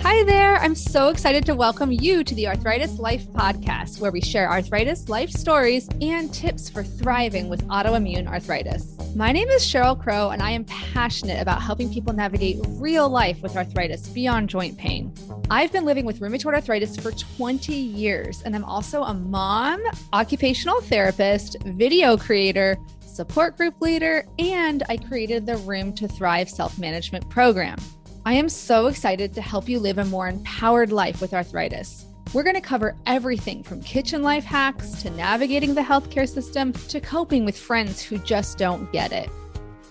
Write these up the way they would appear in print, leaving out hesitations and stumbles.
Hi there. I'm so excited to welcome you to the Arthritis Life podcast, where we share arthritis life stories and tips for thriving with autoimmune arthritis. My name is Cheryl Crow, and I am passionate about helping people navigate real life with arthritis beyond joint pain. I've been living with rheumatoid arthritis for 20 years, and I'm also a mom, occupational therapist, video creator, support group leader, and I created the Room to Thrive self-management program. I am so excited to help you live a more empowered life with arthritis. We're going to cover everything from kitchen life hacks to navigating the healthcare system to coping with friends who just don't get it.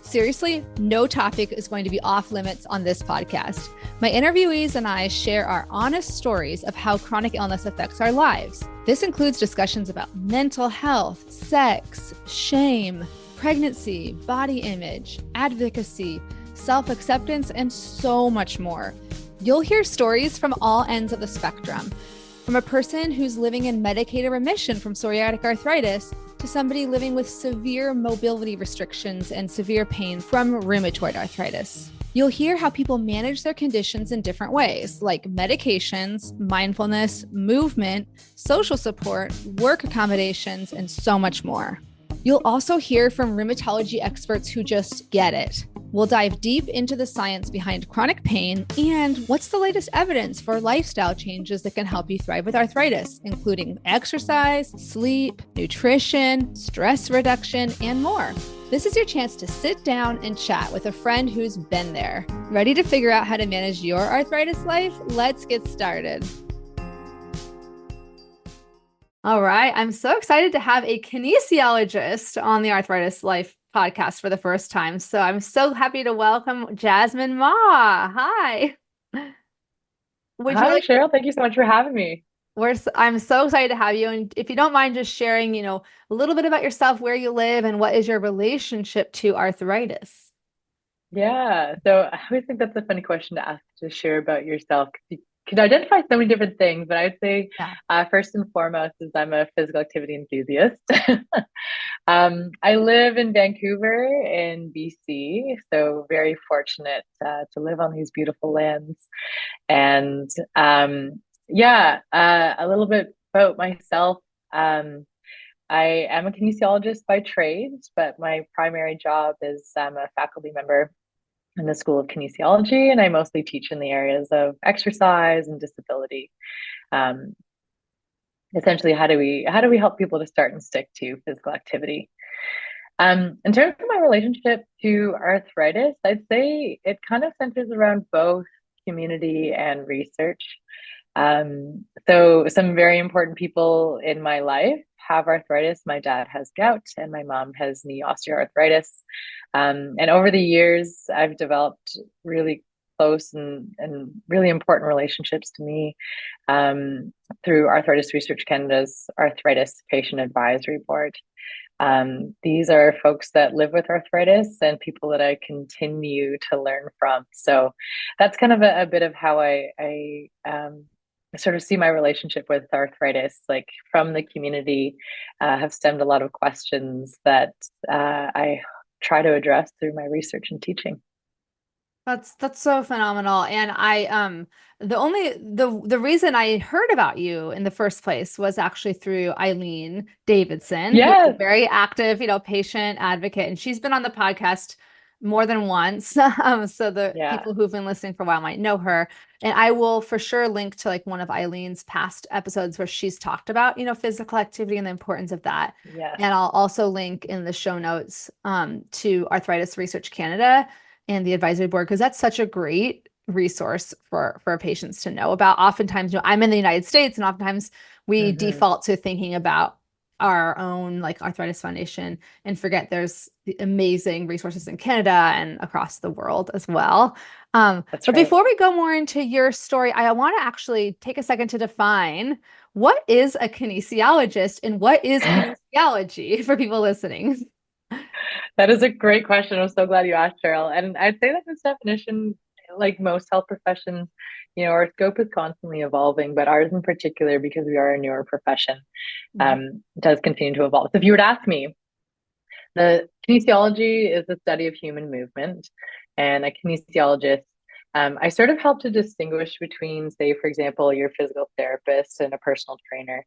Seriously, no topic is going to be off limits on this podcast. My interviewees and I share our honest stories of how chronic illness affects our lives. This includes discussions about mental health, sex, shame, pregnancy, body image, advocacy, self-acceptance, and so much more. You'll hear stories from all ends of the spectrum, from a person who's living in medicated remission from psoriatic arthritis to somebody living with severe mobility restrictions and severe pain from rheumatoid arthritis. You'll hear how people manage their conditions in different ways, like medications, mindfulness, movement, social support, work accommodations, and so much more. You'll also hear from rheumatology experts who just get it. We'll dive deep into the science behind chronic pain and what's the latest evidence for lifestyle changes that can help you thrive with arthritis, including exercise, sleep, nutrition, stress reduction, and more. This is your chance to sit down and chat with a friend who's been there. Ready to figure out how to manage your arthritis life? Let's get started. All right. I'm so excited to have a kinesiologist on the Arthritis Life podcast for the first time. So I'm so happy to welcome Jasmin Ma. Hi. Hi, Cheryl. Thank you so much for having me. I'm so excited to have you. And if you don't mind just sharing, a little bit about yourself, where you live, and what is your relationship to arthritis? Yeah. So I always think that's a funny question to ask, to share about yourself. You can identify so many different things, but I'd say first and foremost is I'm a physical activity enthusiast. I live in Vancouver in BC, so very fortunate to live on these beautiful lands. And a little bit about myself. I am a kinesiologist by trade, but my primary job is I'm a faculty member in the School of Kinesiology, and I mostly teach in the areas of exercise and disability. Essentially, how do we help people to start and stick to physical activity? In terms of my relationship to arthritis, I'd say it kind of centers around both community and research. So some very important people in my life have arthritis. My dad has gout and my mom has knee osteoarthritis. And over the years, I've developed really close and really important relationships to me through Arthritis Research Canada's Arthritis Patient Advisory Board. These are folks that live with arthritis and people that I continue to learn from. So that's kind of a bit of how I sort of see my relationship with arthritis, like from the community, have stemmed a lot of questions that I try to address through my research and teaching. That's so phenomenal. And I the reason I heard about you in the first place was actually through Eileen Davidson, who's a very active, patient advocate, and she's been on the podcast more than once. So the people who've been listening for a while might know her. And I will for sure link to like one of Eileen's past episodes where she's talked about, physical activity and the importance of that. Yes. And I'll also link in the show notes to Arthritis Research Canada and the advisory board, because that's such a great resource for patients to know about. Oftentimes, I'm in the United States, and oftentimes we default to thinking about our own like Arthritis Foundation and forget there's amazing resources in Canada and across the world as well. But before we go more into your story, I want to actually take a second to define what is a kinesiologist and what is kinesiology for people listening. That is a great question. I'm so glad you asked, Cheryl. And I'd say that this definition, like most health professions, our scope is constantly evolving, but ours in particular, because we are a newer profession, does continue to evolve. So if you were to ask me, the kinesiology is the study of human movement, and a kinesiologist I sort of help to distinguish between, say, for example, your physical therapist and a personal trainer.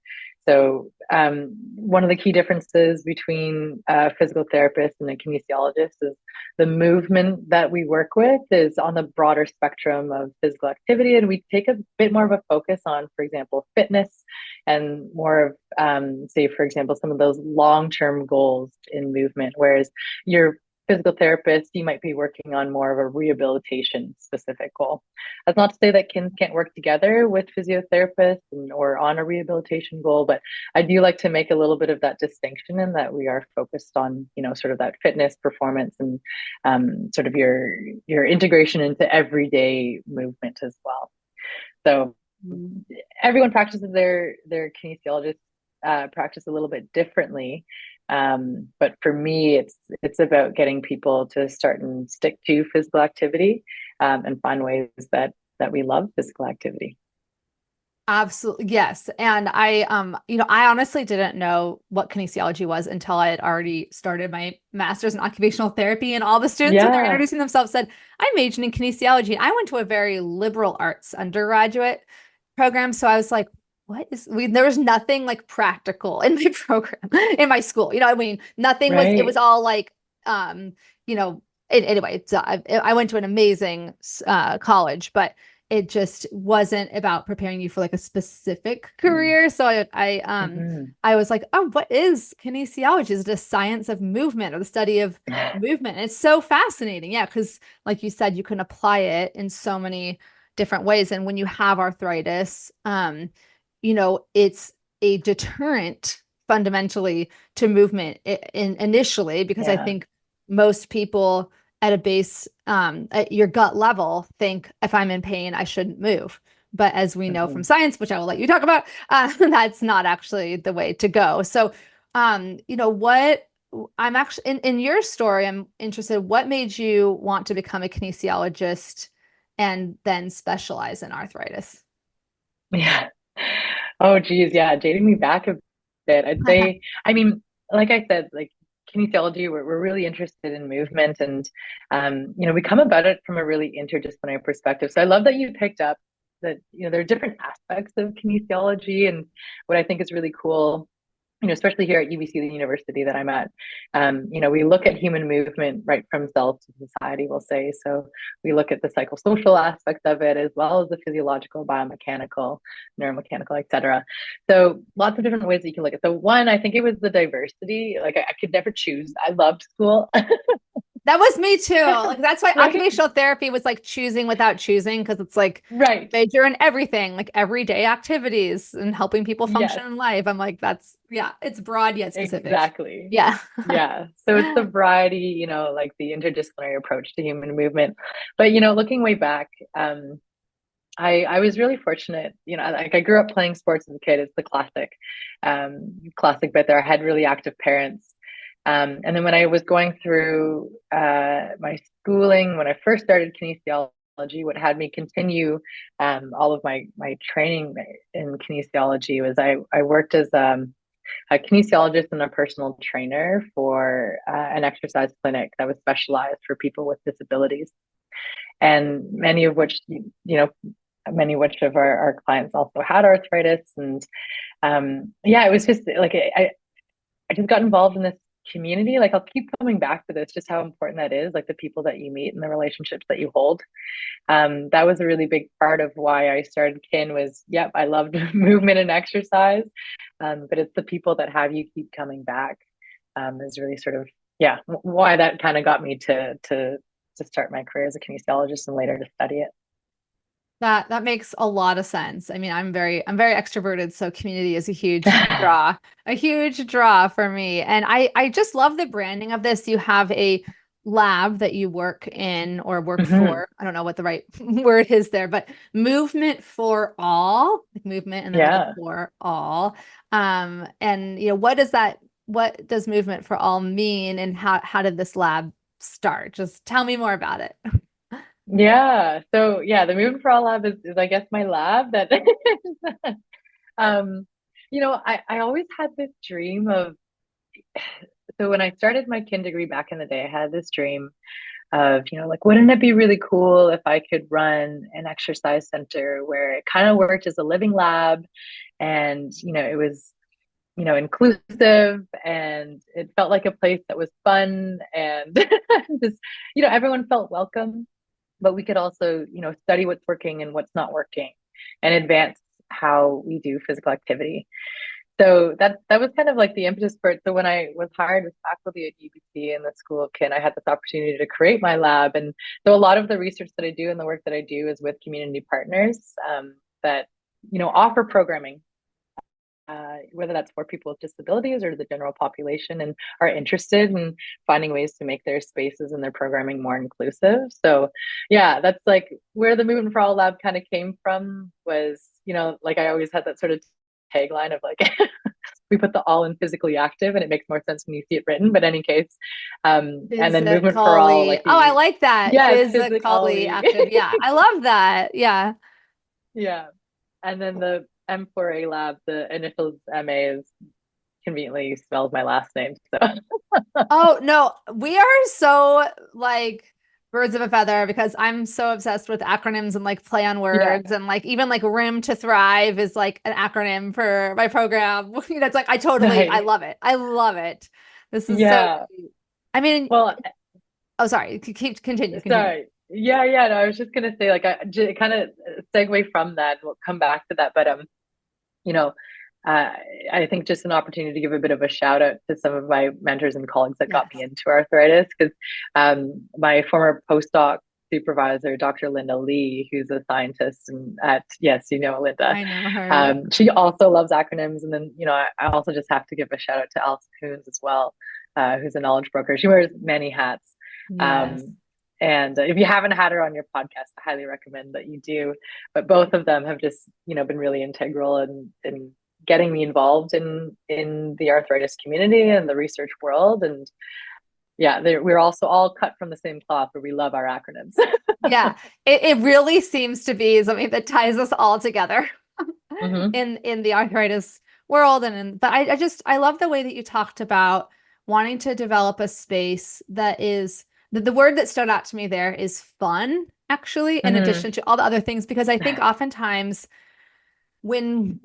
So one of the key differences between a physical therapist and a kinesiologist is the movement that we work with is on the broader spectrum of physical activity, and we take a bit more of a focus on, for example, fitness and more of, say, for example, some of those long-term goals in movement, whereas your physical therapist, you might be working on more of a rehabilitation specific goal. That's not to say that kins can't work together with physiotherapists or on a rehabilitation goal, but I do like to make a little bit of that distinction in that we are focused on, sort of that fitness, performance, and sort of your integration into everyday movement as well. So everyone practices their kinesiologist practice a little bit differently. But for me, it's about getting people to start and stick to physical activity, and find ways that we love physical activity. Absolutely. Yes. And I honestly didn't know what kinesiology was until I had already started my master's in occupational therapy, and all the students when they're Yeah. introducing themselves said, I majored in kinesiology. I went to a very liberal arts undergraduate program. So I was like, there was nothing like practical in my program, in my school. You know what I mean? Nothing was, it was Right. all like, anyway, I went to an amazing college, but it just wasn't about preparing you for like a specific career. So Mhm. I was like, oh, what is kinesiology? Is it a science of movement or the study of movement? And it's so fascinating. Yeah, because like you said, you can apply it in so many different ways. And when you have arthritis, it's a deterrent fundamentally to movement initially, because I Yeah. think most people at a base, at your gut level, think if I'm in pain, I shouldn't move. But as we know from Mhm. science, which I will let you talk about, that's not actually the way to go. So, what I'm actually in your story, I'm interested, what made you want to become a kinesiologist and then specialize in arthritis? Yeah. Oh, geez. Yeah. Dating me back a bit. I'd say, I mean, like I said, like kinesiology, we're really interested in movement, and, we come about it from a really interdisciplinary perspective. So I love that you picked up that, there are different aspects of kinesiology. And what I think is really cool, especially here at UBC, the university that I'm at, we look at human movement right from cells to society, we'll say. So we look at the psychosocial aspects of it, as well as the physiological, biomechanical, neuromechanical, etc. So lots of different ways that you can look at. So one, I think it was the diversity. Like I could never choose. I loved school. That was me too. Like that's why Right. occupational therapy was like choosing without choosing, because it's like Right. major in everything, like everyday activities and helping people function Yes. in life. I'm like, yeah, it's broad yet specific. Exactly. Yeah. Yeah. So it's the variety, like the interdisciplinary approach to human movement. But, looking way back, I was really fortunate, like I grew up playing sports as a kid. It's the classic bit there. I had really active parents. And then when I was going through my schooling, when I first started kinesiology, what had me continue all of my training in kinesiology was I worked as a kinesiologist and a personal trainer for an exercise clinic that was specialized for people with disabilities, and many of which, many of which of our clients also had arthritis. And yeah, it was just like I just got involved in this community. Like I'll keep coming back to this, just how important that is, like the people that you meet and the relationships that you hold. That was a really big part of why I started Kin was, yep, I loved movement and exercise. But it's the people that have you keep coming back, is really sort of, yeah, why that kind of got me to start my career as a kinesiologist and later to study it. That makes a lot of sense. I mean, I'm very extroverted, so community is a huge draw for me. And I just love the branding of this. You have a lab that you work in or work Hmm. for. I don't know what the right word is there, but movement for all, like movement and then like a Yeah. for all. And what does movement for all mean, and how did this lab start? Just tell me more about it. Yeah. So yeah, the Movement for All lab is I guess my lab that um, I always had this dream of, so when I started my kin degree back in the day, I had this dream of, like, wouldn't it be really cool if I could run an exercise center where it kind of worked as a living lab and, it was, inclusive, and it felt like a place that was fun and just, everyone felt welcome, but we could also, study what's working and what's not working and advance how we do physical activity. So that was kind of like the impetus for it. So when I was hired as faculty at UBC in the School of Kin, I had this opportunity to create my lab. And so a lot of the research that I do and the work that I do is with community partners that, offer programming, whether that's for people with disabilities or the general population, and are interested in finding ways to make their spaces and their programming more inclusive. So yeah, that's like where the Movement for All Lab kind of came from, was, like I always had that sort of tagline of like, we put the all in physically active, and it makes more sense when you see it written. But in any case, and then Movement for All, like I like that. yeah, Physically active. Yeah, I love that. Yeah. Yeah. And then the M4A lab, the initials MA, is conveniently spelled my last name. So Oh no, we are so like birds of a feather, because I'm so obsessed with acronyms and like play on words, yeah. and like even like Rim to Thrive is like an acronym for my program. It's like I Nice. love it. I love it. This is so Yeah. great. I mean, Well, oh sorry, continue. sorry. Yeah, yeah. No, I was just gonna say, like, I kind of segue from that. We'll come back to that, but you know, uh, I think just an opportunity to give a bit of a shout out to some of my mentors and colleagues that got me Yes. into arthritis, because my former postdoc supervisor, Dr. Linda Lee, who's a scientist and at, yes, Linda. I know her. She also loves acronyms. And then, I also just have to give a shout out to Alison Coons as well, who's a knowledge broker. She wears many hats. Yes. And if you haven't had her on your podcast, I highly recommend that you do. But both of them have just, been really integral in getting me involved in the arthritis community and the research world. And yeah, we're also all cut from the same cloth, where we love our acronyms. Yeah. It really seems to be something that ties us all together Mm-hmm. in the arthritis world. But I love the way that you talked about wanting to develop a space that is the word that stood out to me there is fun, actually, in Mm-hmm. addition to all the other things, because I think oftentimes when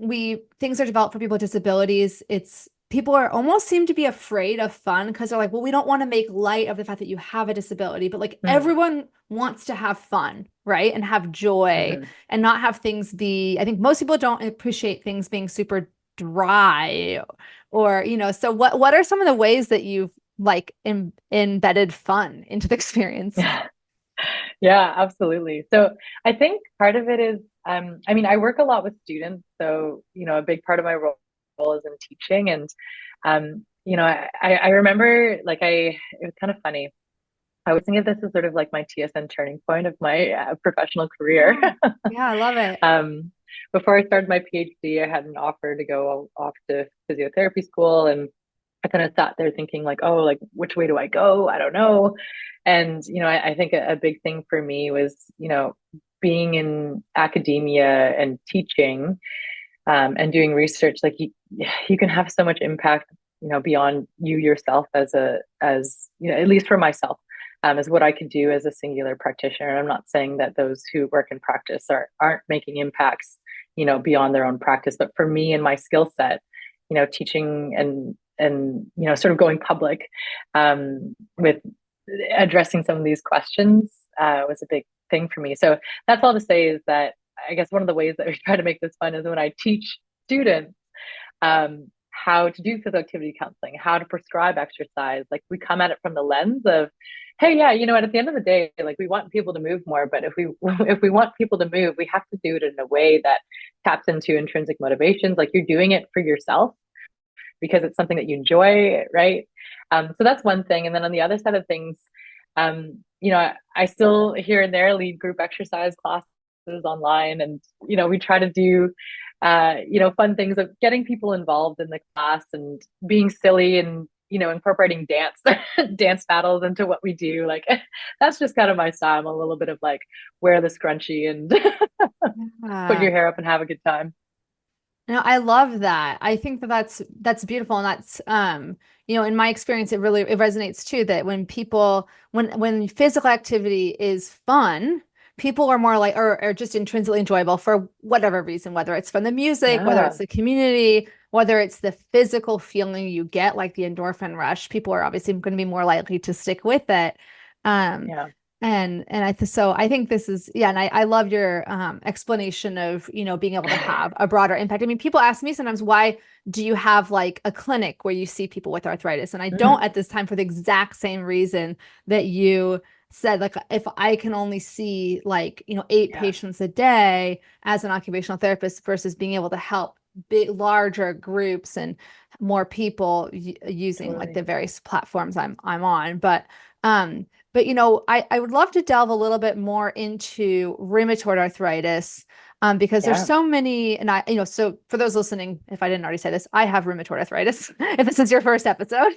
things are developed for people with disabilities, it's people are almost seem to be afraid of fun, because they're like, well, we don't want to make light of the fact that you have a disability, but like everyone wants to have fun, right? And have joy, Mm-hmm. and not have things be, I think most people don't appreciate things being super dry, or, so what are some of the ways that you've like embedded fun into the experience? Yeah. Yeah, absolutely. So I think part of it is, I work a lot with students. So, a big part of my role is in teaching. And, I remember, like, it was kind of funny. I was thinking of this as sort of like my TSN turning point of my professional career. Yeah. Yeah, I love it. Before I started my PhD, I had an offer to go off to physiotherapy school, and I kind of sat there thinking, like, oh, like, which way do I go? I don't know. And, I think a big thing for me was, being in academia and teaching, and doing research. Like, you can have so much impact, beyond you yourself as at least for myself, as what I could do as a singular practitioner. And I'm not saying that those who work in practice aren't making impacts, beyond their own practice. But for me and my skill set, teaching and sort of going public, with addressing some of these questions, was a big thing for me. So that's all to say is that I guess one of the ways that we try to make this fun is when I teach students, how to do physical activity counseling, how to prescribe exercise. Like, we come at it from the lens of, hey, yeah, at the end of the day, like, we want people to move more, but if we want people to move, we have to do it in a way that taps into intrinsic motivations. Like, you're doing it for yourself because it's something that you enjoy, right? So that's one thing. And then on the other side of things, I still here and there lead group exercise classes online, and we try to do fun things of getting people involved in the class and being silly, and incorporating dance battles into what we do. Like, that's just kind of my style. I'm a little bit of like, wear the scrunchie and put Yeah. your hair up and have a good time. No, I love that. I think that that's beautiful, and that's in my experience, it resonates too that when people when physical activity is fun, people are more like or just intrinsically enjoyable for whatever reason, whether it's from the music, whether it's Yeah. the community, whether it's the physical feeling you get, like the endorphin rush. People are obviously going to be more likely to stick with it. Um, Yeah. so I think this is, yeah, and I love your explanation of, being able to have a broader impact. I mean, people ask me sometimes, why do you have like a clinic where you see people with arthritis? And I don't Mhm. at this time for the exact same reason that you said, like if I can only see like, 8 Yeah, patients a day as an occupational therapist versus being able to help big larger groups and more people using like totally. the various platforms I'm on. But I would love to delve a little bit more into rheumatoid arthritis, because there's Yeah. so many, and so for those listening, if I didn't already say this, I have rheumatoid arthritis. If this is your first episode,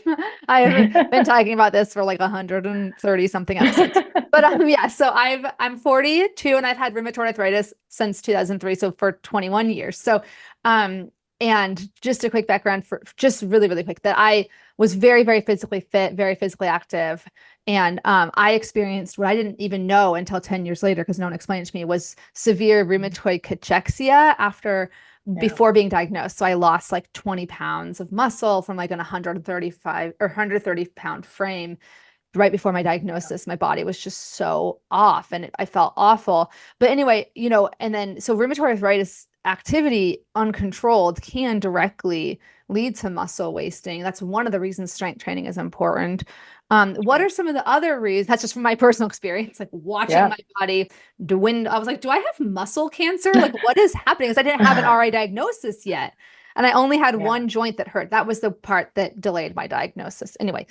I have been talking about this for like 130 something episodes. But yeah, so I'm 42 and I've had rheumatoid arthritis since 2003, so for 21 years. So, um, and just a quick background for just really, really quick that I was very, very physically fit, very physically active. And I experienced what I didn't even know until 10 years later, because no one explained it to me, was severe rheumatoid cachexia Yeah. before being diagnosed. So I lost like 20 pounds of muscle from like an 135 or 130-pound frame right before my Yeah. diagnosis. My body was just so off and I felt awful. But anyway, and then so rheumatoid arthritis activity uncontrolled can directly lead to muscle wasting. That's one of the reasons strength training is important. That's What right. are some of the other reasons? That's just from my personal experience, like watching Yeah. my body dwindle. I was like, do I have muscle cancer? Like, what is happening? Because I didn't have an RI diagnosis yet. And I only had Yeah. one joint that hurt. That was the part that delayed my diagnosis. Anyway,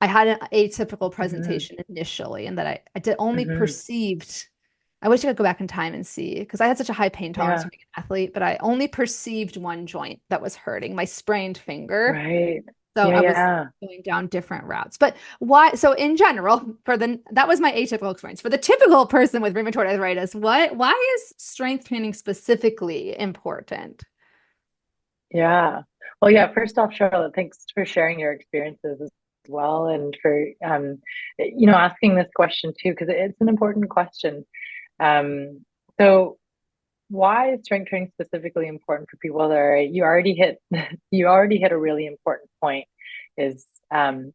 I had an atypical Hmm. presentation initially, and that I did only Hmm. perceived. I wish I could go back in time and see because I had such a high pain tolerance Yeah. from being an athlete, but I only perceived one joint that was hurting, my sprained finger. Right. So Yeah. I was Yeah. going down different routes. But why? So in general, that was my atypical experience. For the typical person with rheumatoid arthritis, why is strength training specifically important? Yeah. Well, yeah, first off, Charlotte, thanks for sharing your experiences as well and for asking this question too, because it's an important question. Um, so why is strength training specifically important for people that are you already hit a really important point is to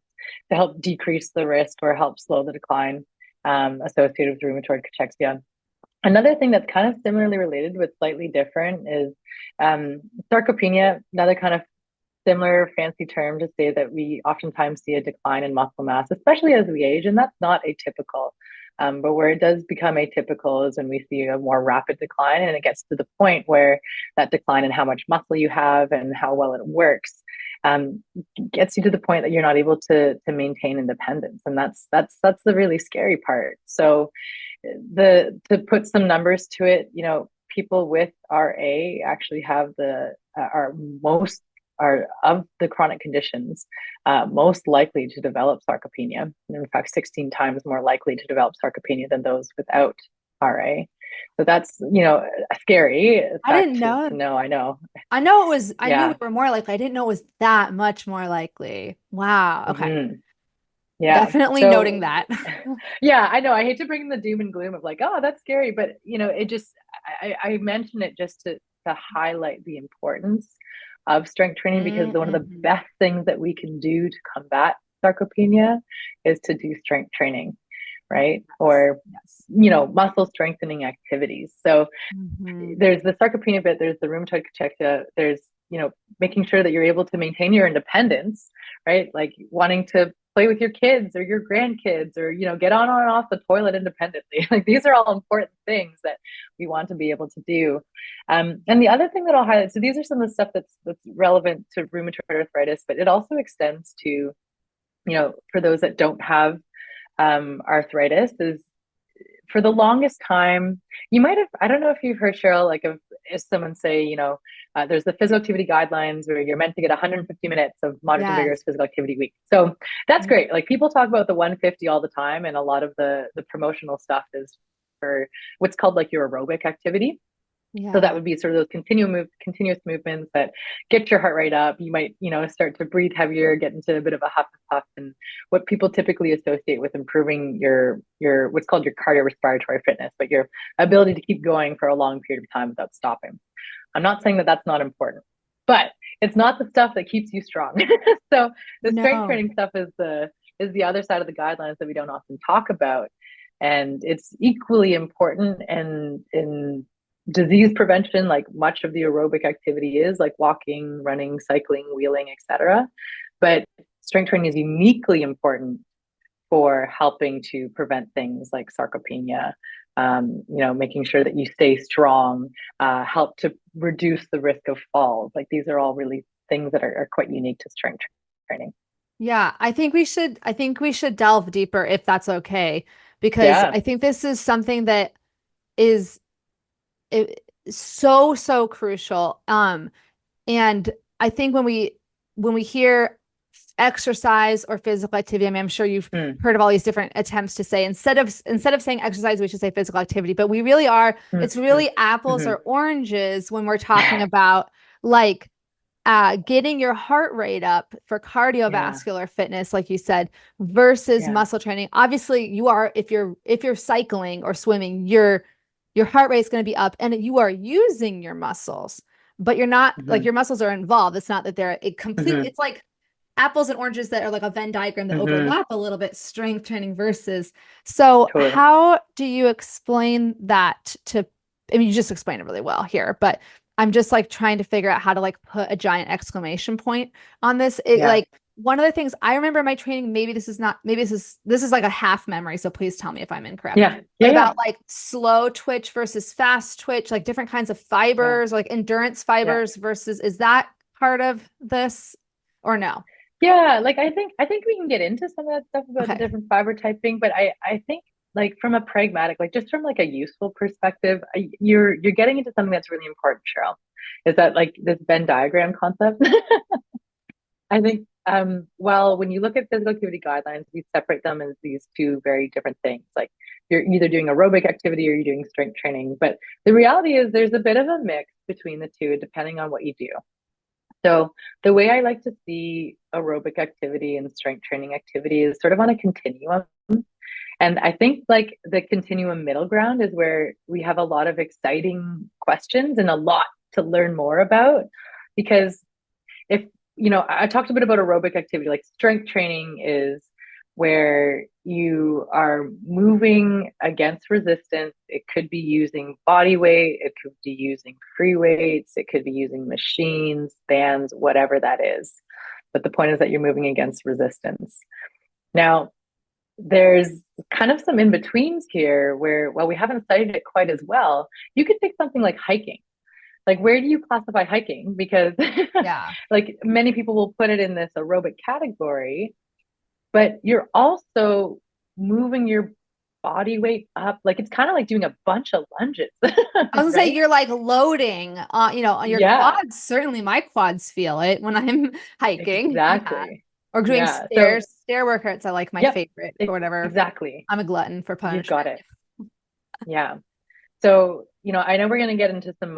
help decrease the risk or help slow the decline associated with rheumatoid cachexia. Another thing that's kind of similarly related but slightly different is sarcopenia, another kind of similar fancy term to say that we oftentimes see a decline in muscle mass, especially as we age, and that's not atypical. But where it does become atypical is when we see a more rapid decline, and it gets to the point where that decline in how much muscle you have and how well it works um, gets you to the point that you're not able to maintain independence, and that's the really scary part. So, the to put some numbers to it, people with RA actually have the are most are of the chronic conditions most likely to develop sarcopenia. And in fact, 16 times more likely to develop sarcopenia than those without RA. So that's, a scary I fact didn't to know. know. I know. I knew we Yeah. were more likely. I didn't know it was that much more likely. Wow. Okay. Hmm. Yeah. Definitely noting So, that. yeah, I know. I hate to bring the doom and gloom of like, oh, that's scary, but it just I mention it just to highlight the importance of strength training because one of the Mm-hmm. best things that we can do to combat sarcopenia is to do strength training, right? Yes. Or Yes. muscle strengthening activities. So Mm-hmm. there's the sarcopenia bit, there's the rheumatoid cachexia, there's making sure that you're able to maintain your independence, right? Like wanting to play with your kids or your grandkids or get on and off the toilet independently. Like these are all important things that we want to be able to do. And the other thing that I'll highlight, so these are some of the stuff that's relevant to rheumatoid arthritis, but it also extends to for those that don't have arthritis, is for the longest time, you might have, I don't know if you've heard, Cheryl, like if someone say, there's the physical activity guidelines where you're meant to get 150 minutes of moderate to vigorous Yes. physical activity week. So that's great. Like people talk about the 150 all the time, and a lot of the promotional stuff is for what's called like your aerobic activity. So that would be sort of those continuous movements that get your heart rate up. You might, start to breathe heavier, get into a bit of a huff and puff, and what people typically associate with improving your what's called your cardiorespiratory fitness, but your ability to keep going for a long period of time without stopping. I'm not saying that that's not important, but it's not the stuff that keeps you strong. So the strength training stuff is the other side of the guidelines that we don't often talk about, and it's equally important. And in disease prevention, like much of the aerobic activity is, like walking, running, cycling, wheeling, etc. But strength training is uniquely important for helping to prevent things like sarcopenia, making sure that you stay strong, help to reduce the risk of falls. Like these are all really things that are quite unique to strength training. Yeah, I think we should delve deeper if that's okay, because I think this is something that is so crucial. And I think when we hear exercise or physical activity, I mean, I'm sure you've heard of all these different attempts to say, instead of saying exercise, we should say physical activity, but we really are, it's really apples or oranges when we're talking about like getting your heart rate up for cardiovascular fitness, like you said, versus muscle training. Obviously if you're cycling or swimming, your heart rate is going to be up and you are using your muscles, but you're not like your muscles are involved. It's not that they're it's like apples and oranges that are like a Venn diagram that overlap a little bit, strength training versus. So how do you explain that to, I mean, you just explained it really well here, but I'm just like trying to figure out how to like put a giant exclamation point on this. Like one of the things I remember in my training, maybe this is like a half memory, so please tell me if I'm incorrect. About like slow twitch versus fast twitch, like different kinds of fibers, like endurance fibers versus, is that part of this or no? Yeah, like I think we can get into some of that stuff about the different fiber typing, but I think like from a pragmatic, like just from like a useful perspective, you're getting into something that's really important, Cheryl, is that like this Venn diagram concept. I think well, when you look at physical activity guidelines, we separate them as these two very different things. Like you're either doing aerobic activity or you're doing strength training. But the reality is there's a bit of a mix between the two, depending on what you do. So the way I like to see aerobic activity and strength training activity is sort of on a continuum. And I think like the continuum middle ground is where we have a lot of exciting questions and a lot to learn more about. Because if, I talked a bit about aerobic activity, like strength training is where you are moving against resistance. It could be using body weight, it could be using free weights, it could be using machines, bands, whatever that is. But the point is that you're moving against resistance. Now, there's kind of some in-betweens here where, well, we haven't studied it quite as well. You could take something like hiking. Like, where do you classify hiking? Because like many people will put it in this aerobic category, but you're also moving your body weight up. Like it's kind of like doing a bunch of lunges. I was gonna say you're like loading on your quads. Certainly my quads feel it when I'm hiking. Exactly. Or doing stairs. Stair workouts are like my favorite or whatever. Exactly. I'm a glutton for punishment. You got it. Yeah. So, I know we're going to get into some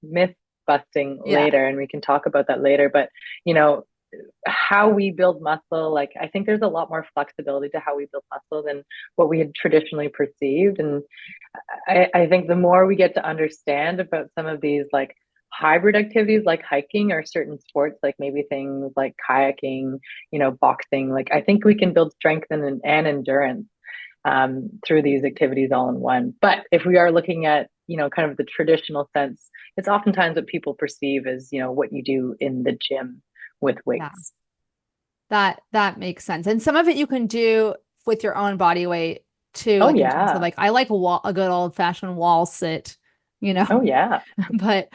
myth busting later, and we can talk about that later. But, how we build muscle, like I think there's a lot more flexibility to how we build muscle than what we had traditionally perceived. And I think the more we get to understand about some of these like hybrid activities like hiking or certain sports, like maybe things like kayaking, boxing, like I think we can build strength and endurance through these activities all in one. But if we are looking at, kind of the traditional sense, it's oftentimes what people perceive as, what you do in the gym with weights. That makes sense. And some of it you can do with your own body weight too. So like I like a good old fashioned wall sit, but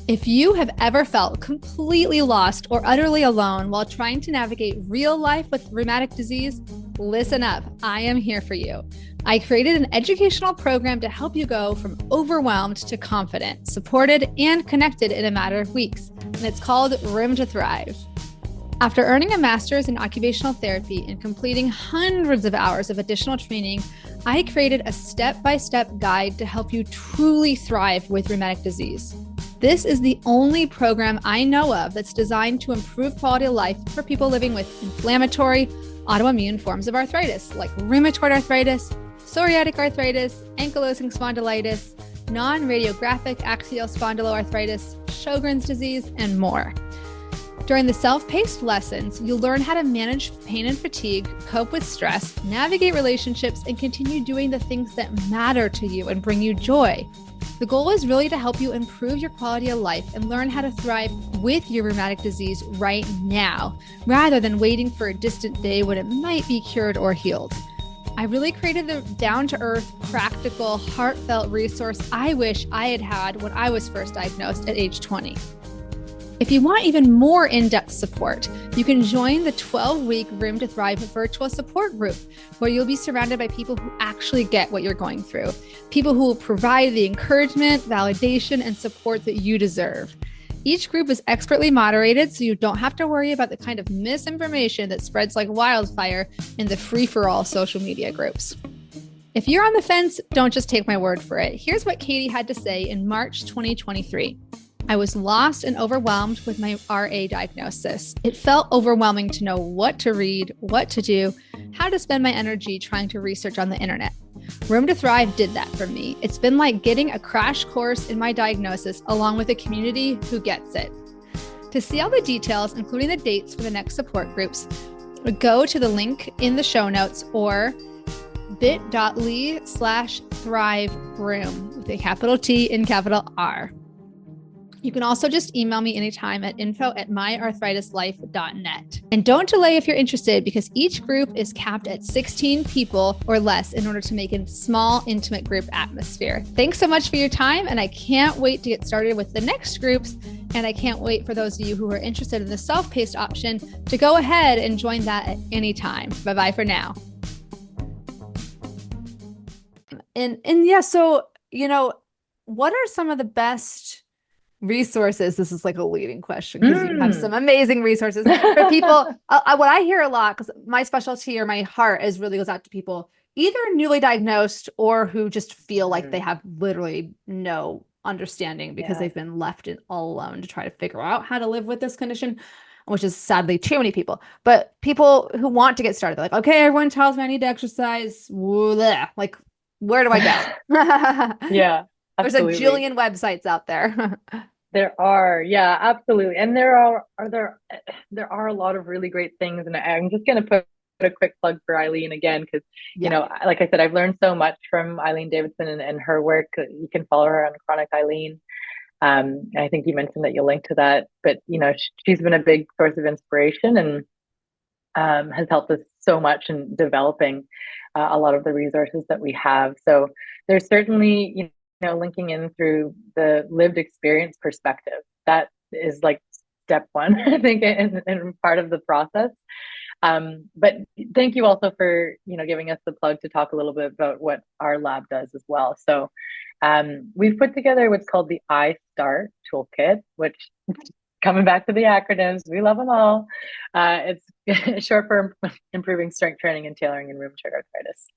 if you have ever felt completely lost or utterly alone while trying to navigate real life with rheumatic disease, listen up. I am here for you. I created an educational program to help you go from overwhelmed to confident, supported, and connected in a matter of weeks. And it's called Room to Thrive. After earning a master's in occupational therapy and completing hundreds of hours of additional training, I created a step-by-step guide to help you truly thrive with rheumatic disease. This is the only program I know of that's designed to improve quality of life for people living with inflammatory, autoimmune forms of arthritis, like rheumatoid arthritis, psoriatic arthritis, ankylosing spondylitis, non-radiographic axial spondyloarthritis, Sjogren's disease, and more. During the self-paced lessons, you'll learn how to manage pain and fatigue, cope with stress, navigate relationships, and continue doing the things that matter to you and bring you joy. The goal is really to help you improve your quality of life and learn how to thrive with your rheumatic disease right now, rather than waiting for a distant day when it might be cured or healed. I really created the down-to-earth, practical, heartfelt resource I wish I had had when I was first diagnosed at age 20. If you want even more in-depth support, you can join the 12-week Room to Thrive virtual support group, where you'll be surrounded by people who actually get what you're going through, people who will provide the encouragement, validation, and support that you deserve. Each group is expertly moderated, so you don't have to worry about the kind of misinformation that spreads like wildfire in the free-for-all social media groups. If you're on the fence, don't just take my word for it. Here's what Katie had to say in March 2023. I was lost and overwhelmed with my RA diagnosis. It felt overwhelming to know what to read, what to do, how to spend my energy trying to research on the internet. Room to Thrive did that for me. It's been like getting a crash course in my diagnosis along with a community who gets it. To see all the details, including the dates for the next support groups, go to the link in the show notes or bit.ly/thrive room with a capital T and capital R. You can also just email me anytime at info@myarthritislife.net. And don't delay if you're interested, because each group is capped at 16 people or less in order to make a small, intimate group atmosphere. Thanks so much for your time, and I can't wait to get started with the next groups. And I can't wait for those of you who are interested in the self-paced option to go ahead and join that at any time. Bye-bye for now. And yeah, so, what are some of the best resources? This is like a leading question because you have some amazing resources for people. What I hear a lot, because my specialty or my heart is really goes out to people either newly diagnosed or who just feel like they have literally no understanding because they've been left all alone to try to figure out how to live with this condition, which is sadly too many people. But people who want to get started, they're like, okay, everyone tells me I need to exercise. Like, where do I go? Yeah. Absolutely. There's a jillion websites out there. There are, yeah, absolutely. And there are a lot of really great things. And I'm just going to put a quick plug for Eileen again, because, like I said, I've learned so much from Eileen Davidson and her work. You can follow her on Chronic Eileen. I think you mentioned that you'll link to that, but, she's been a big source of inspiration and has helped us so much in developing a lot of the resources that we have. So there's certainly, linking in through the lived experience perspective. That is like step one, I think, and part of the process. But thank you also for, giving us the plug to talk a little bit about what our lab does as well. So we've put together what's called the Start Toolkit, which, coming back to the acronyms, we love them all. It's short for improving strength training and tailoring in rheumatoid arthritis.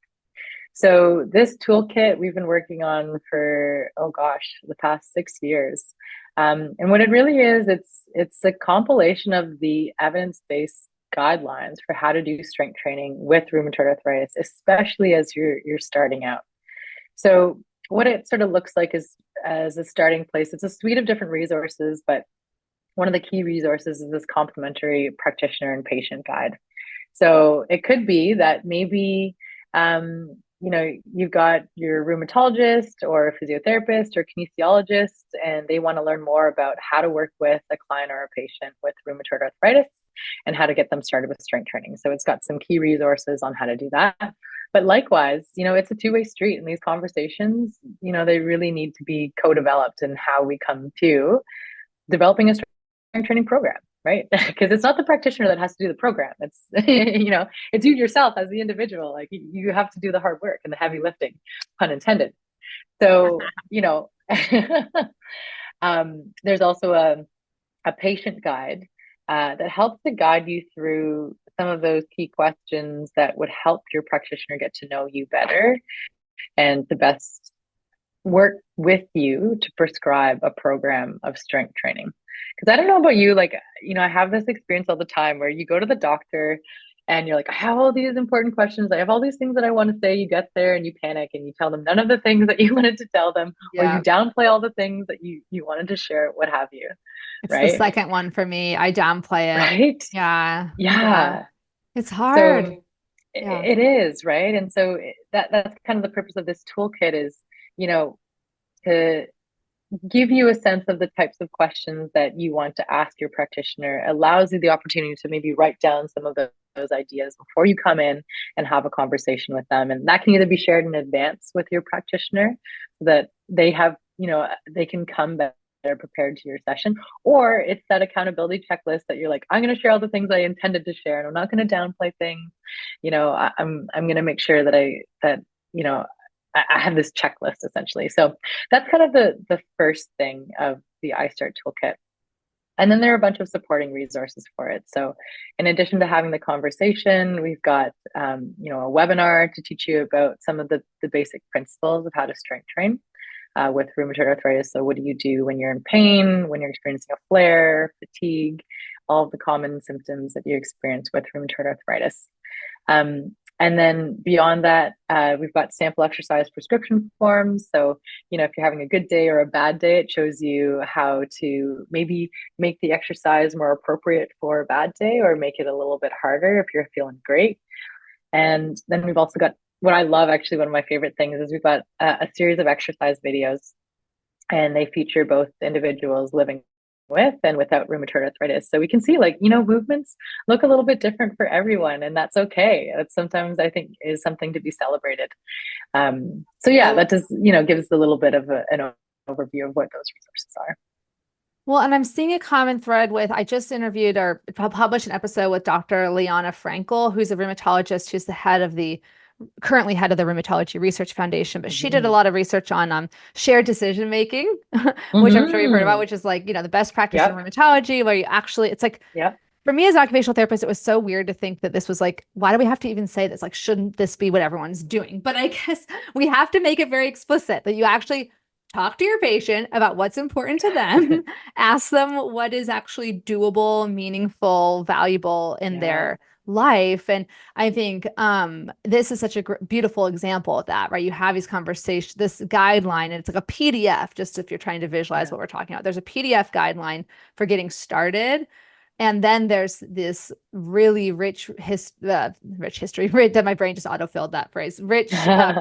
So this toolkit we've been working on for, the past 6 years. And what it really is, it's a compilation of the evidence-based guidelines for how to do strength training with rheumatoid arthritis, especially as you're starting out. So what it sort of looks like is, as a starting place, it's a suite of different resources, but one of the key resources is this complimentary practitioner and patient guide. So it could be that maybe you've got your rheumatologist or a physiotherapist or kinesiologist, and they want to learn more about how to work with a client or a patient with rheumatoid arthritis and how to get them started with strength training. So it's got some key resources on how to do that. But likewise, it's a two-way street in these conversations. They really need to be co-developed in how we come to developing a strength training program. Right? Because it's not the practitioner that has to do the program. It's, it's you yourself as the individual. Like you have to do the hard work and the heavy lifting, pun intended. So, there's also a patient guide that helps to guide you through some of those key questions that would help your practitioner get to know you better and to best work with you to prescribe a program of strength training. Because I don't know about you, like, I have this experience all the time where you go to the doctor and you're like, I have all these important questions. I have all these things that I want to say. You get there and you panic and you tell them none of the things that you wanted to tell them, or you downplay all the things that you wanted to share, what have you. It's right? the second one for me. I downplay it. Right? Yeah. It's hard. So it is, right? And so that's kind of the purpose of this toolkit is, to give you a sense of the types of questions that you want to ask your practitioner, allows you the opportunity to maybe write down some of those ideas before you come in and have a conversation with them. And that can either be shared in advance with your practitioner so that they have, they can come better prepared to your session, or it's that accountability checklist that you're like, I'm going to share all the things I intended to share and I'm not going to downplay things. I'm going to make sure that I have this checklist essentially. So that's kind of the first thing of the iStart Toolkit. And then there are a bunch of supporting resources for it. So in addition to having the conversation, we've got, a webinar to teach you about some of the basic principles of how to strength train with rheumatoid arthritis. So what do you do when you're in pain, when you're experiencing a flare, fatigue, all of the common symptoms that you experience with rheumatoid arthritis. And then beyond that, we've got sample exercise prescription forms. So, if you're having a good day or a bad day, it shows you how to maybe make the exercise more appropriate for a bad day or make it a little bit harder if you're feeling great. And then we've also got what I love, actually, one of my favorite things is we've got a series of exercise videos, and they feature both individuals living with and without rheumatoid arthritis. So we can see movements look a little bit different for everyone, and that's okay. That's sometimes I think is something to be celebrated. That does, gives a little bit of an overview of what those resources are. Well, and I'm seeing a common thread I just interviewed or published an episode with Dr. Liana Frankel, who's a rheumatologist, who's currently head of the Rheumatology Research Foundation, but she did a lot of research on shared decision making, which I'm sure you've heard about, which is the best practice in rheumatology, where you actually, it's for me as an occupational therapist, it was so weird to think that this was why do we have to even say this? Shouldn't this be what everyone's doing? But I guess we have to make it very explicit that you actually talk to your patient about what's important to them, ask them what is actually doable, meaningful, valuable in their life. And I think this is such a beautiful example of that, right? You have these conversations, this guideline, and it's like a PDF, just if you're trying to visualize what we're talking about. There's a PDF guideline for getting started. And then there's this really rich history that my brain just autofilled that phrase, rich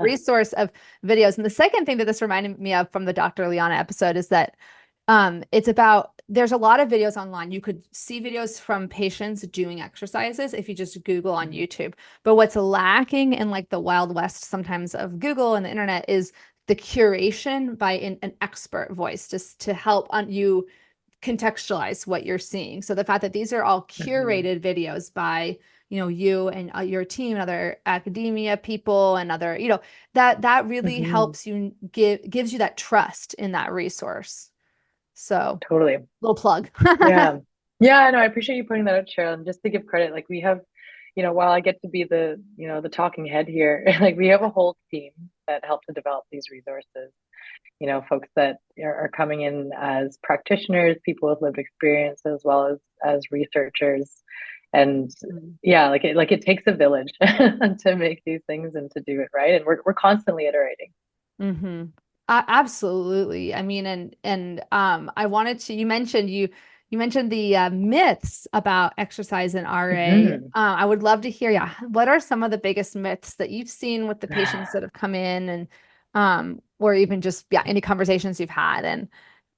resource of videos. And the second thing that this reminded me of from the Dr. Liana episode is that there's a lot of videos online. You could see videos from patients doing exercises if you just Google on YouTube. But what's lacking in the Wild West sometimes of Google and the internet is the curation by an expert voice, just to help you contextualize what you're seeing. So the fact that these are all curated videos by you and your team and other academia people and other that really helps you, gives you that trust in that resource. So totally, little plug. No, I appreciate you pointing that out, Cheryl. And just to give credit, we have, while I get to be the the talking head here, we have a whole team that help to develop these resources. Folks that are coming in as practitioners, people with lived experience, as well as researchers. And it takes a village to make these things and to do it right. And we're constantly iterating. Absolutely. I mean, and I wanted to, you mentioned the myths about exercise in RA. I would love to hear, what are some of the biggest myths that you've seen with the patients that have come in, and or even just any conversations you've had, and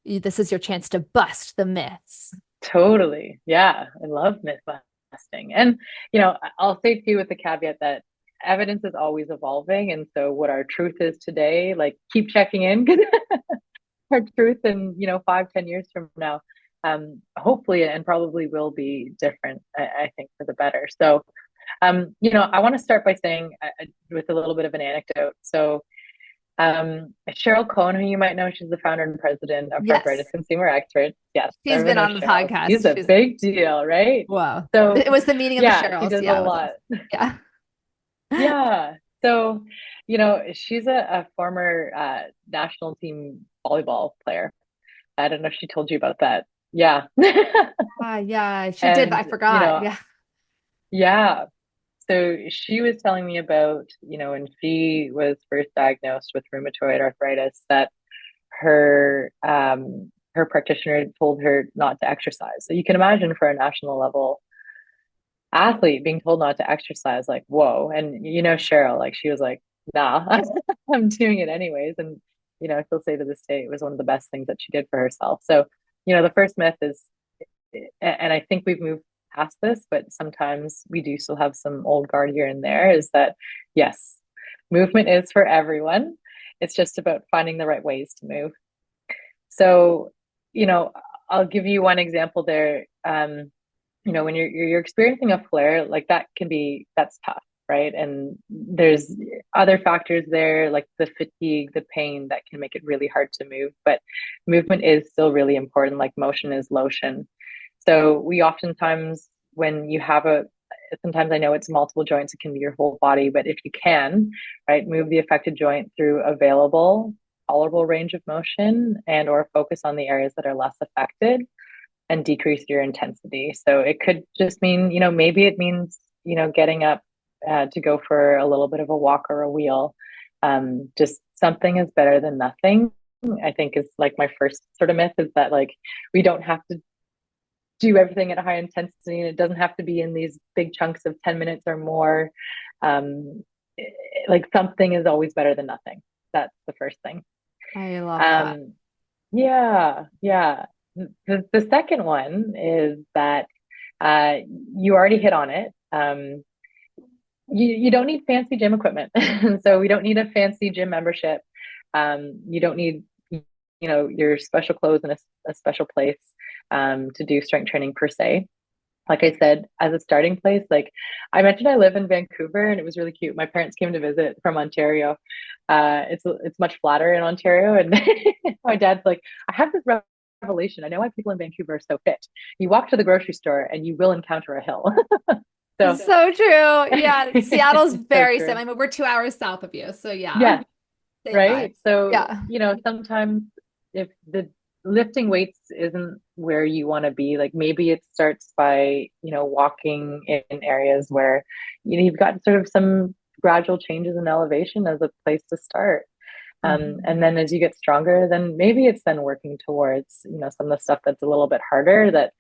this is your chance to bust the myths. Totally. I love myth busting. And I'll say too, with the caveat that evidence is always evolving, and so what our truth is today, keep checking in, because our truth in 5-10 years from now, hopefully and probably will be different, I think, for the better. So I want to start by saying with a little bit of an anecdote. So Cheryl Cohn, who you might know, she's the founder and president of Yes. Arthritis Consumer Experts. Yes, She's everyone been knows on the Cheryl. She's podcast. a big deal, right? Wow. So It was the meeting of the yeah, she Cheryls. does a Yeah, it was lot. awesome. Yeah. Yeah. So, she's a former national team volleyball player. I don't know if she told you about that. Yeah. Yeah, she did, but And, I forgot. Yeah. yeah. So she was telling me about, when she was first diagnosed with rheumatoid arthritis, that her practitioner had told her not to exercise. So you can imagine for a national level athlete being told not to exercise, like, whoa. And Cheryl, like she was like, nah, I'm doing it anyways. And I still say to this day it was one of the best things that she did for herself. So, the first myth is, and I think we've moved past this, but sometimes we do still have some old guard here and there, is that yes, movement is for everyone. It's just about finding the right ways to move. So, you know, I'll give you one example there. When you're experiencing a flare, like that's tough, right? And there's other factors there, like the fatigue, the pain, that can make it really hard to move. But movement is still really important. Like motion is lotion. So we oftentimes, when you have sometimes I know it's multiple joints, it can be your whole body, but if you can, right, move the affected joint through available, tolerable range of motion, and or focus on the areas that are less affected and decrease your intensity. So it could just mean, maybe it means, getting up to go for a little bit of a walk or a wheel. Just something is better than nothing, I think, is like my first sort of myth, is that like we don't have to do everything at a high intensity, and it doesn't have to be in these big chunks of 10 minutes or more. Like something is always better than nothing. That's the first thing. I love that. Yeah. The second one is that you already hit on it. You don't need fancy gym equipment. So we don't need a fancy gym membership. You don't need, your special clothes in a special place to do strength training per se. Like I said, as a starting place, like I mentioned, I live in Vancouver, and it was really cute. My parents came to visit from Ontario. It's much flatter in Ontario, and my dad's like, I have this revelation. I know why people in Vancouver are so fit. You walk to the grocery store and you will encounter a hill. So true. Yeah. Seattle's very true. similar. I mean, we're 2 hours south of you. So Yeah. same Right. vibes. So, Yeah. sometimes if the lifting weights isn't where you want to be, like maybe it starts by, walking in areas where, you've got sort of some gradual changes in elevation as a place to start. And then as you get stronger, then maybe it's then working towards, some of the stuff that's a little bit harder that,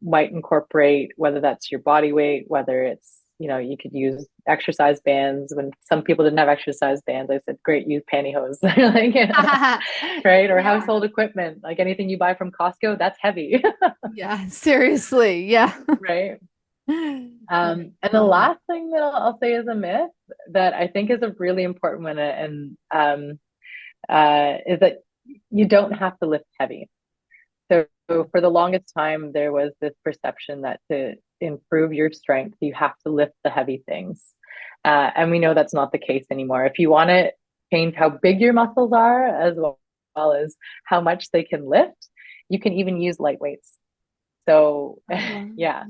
might incorporate, whether that's your body weight, whether it's, you could use exercise bands. When some people didn't have exercise bands, I said, great, use pantyhose. Like, right? Or household equipment, like anything you buy from Costco, that's heavy. Yeah, seriously. Yeah. Right. And the last thing that I'll say is a myth that I think is a really important one, and is that you don't have to lift heavy. So for the longest time, there was this perception that to improve your strength, you have to lift the heavy things. And we know that's not the case anymore. If you want to change how big your muscles are, as well as how much they can lift, you can even use light weights. So yeah.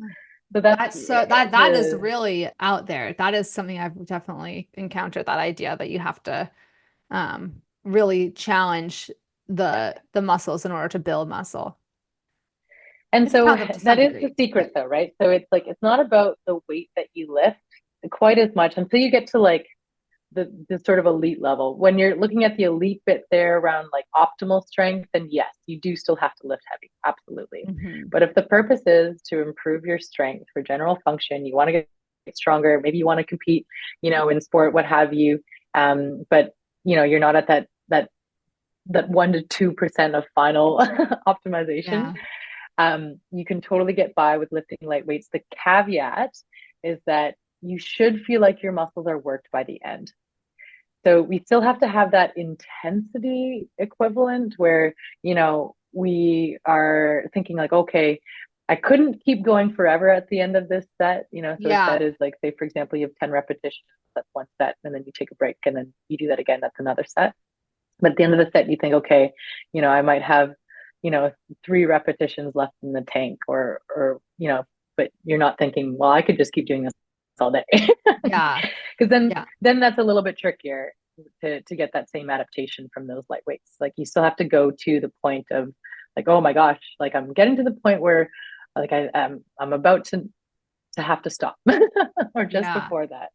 So that is really out there. That is something I've definitely encountered, that idea that you have to really challenge the muscles in order to build muscle. And so that is the secret though, right? So it's like, it's not about the weight that you lift quite as much until you get to like the sort of elite level. When you're looking at the elite bit there around like optimal strength, then yes, you do still have to lift heavy. Absolutely. But if the purpose is to improve your strength for general function, you want to get stronger, maybe you want to compete, in sport, what have you. But you're not at that 1 to 2% of final optimization. You can totally get by with lifting light weights. The caveat is that you should feel like your muscles are worked by the end. So we still have to have that intensity equivalent where, we are thinking like, okay, I couldn't keep going forever at the end of this set, so a Yeah. set is like, say, for example, you have 10 repetitions, that's one set, and then you take a break and then you do that again, that's another set. But at the end of the set, you think, okay, I might have, 3 repetitions left in the tank or, but you're not thinking, well, I could just keep doing this all day. Yeah. Because then, Yeah. then that's a little bit trickier to get that same adaptation from those light weights. Like you still have to go to the point of like, oh my gosh, like I'm getting to the point where like I'm about to have to stop or just Yeah. before that.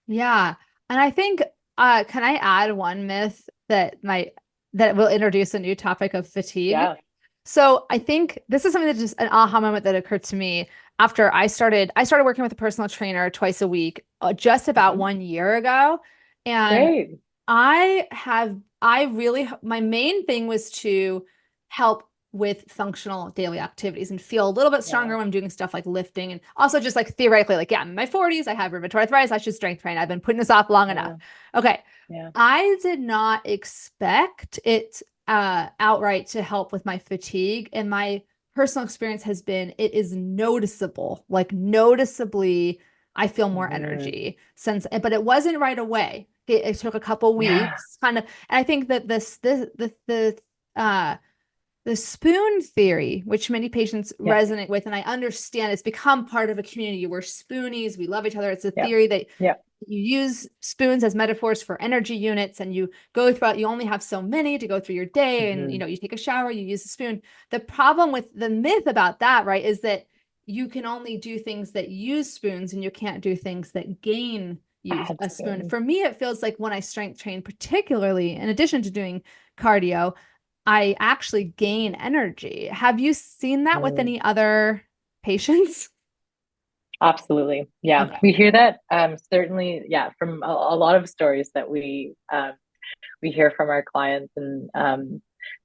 Yeah. And I think, can I add one myth that will introduce a new topic of fatigue? Yeah. So I think this is something that just an aha moment that occurred to me after I started working with a personal trainer twice a week, just about 1 year ago. And Great. my main thing was to help with functional daily activities and feel a little bit stronger when I'm doing stuff like lifting, and also just like theoretically, like, yeah, I'm in my 40s, I have rheumatoid arthritis, I should strength train. I've been putting this off long enough. Okay. Yeah. I did not expect it outright to help with my fatigue, and my personal experience has been it is noticeable, like noticeably I feel more energy but it wasn't right away. It took a couple weeks kind of, and I think that the spoon theory, which many patients resonate with, and I understand it's become part of a community. We're spoonies. We love each other. It's a theory that you use spoons as metaphors for energy units, and you go throughout, you only have so many to go through your day. And, you take a shower, you use a spoon. The problem with the myth about that, right, is that you can only do things that use spoons and you can't do things that gain use a spoon. For me, it feels like when I strength train, particularly in addition to doing cardio, I actually gain energy. Have you seen that with any other patients? Absolutely. Yeah. Okay. We hear that certainly, from a lot of stories that we hear from our clients and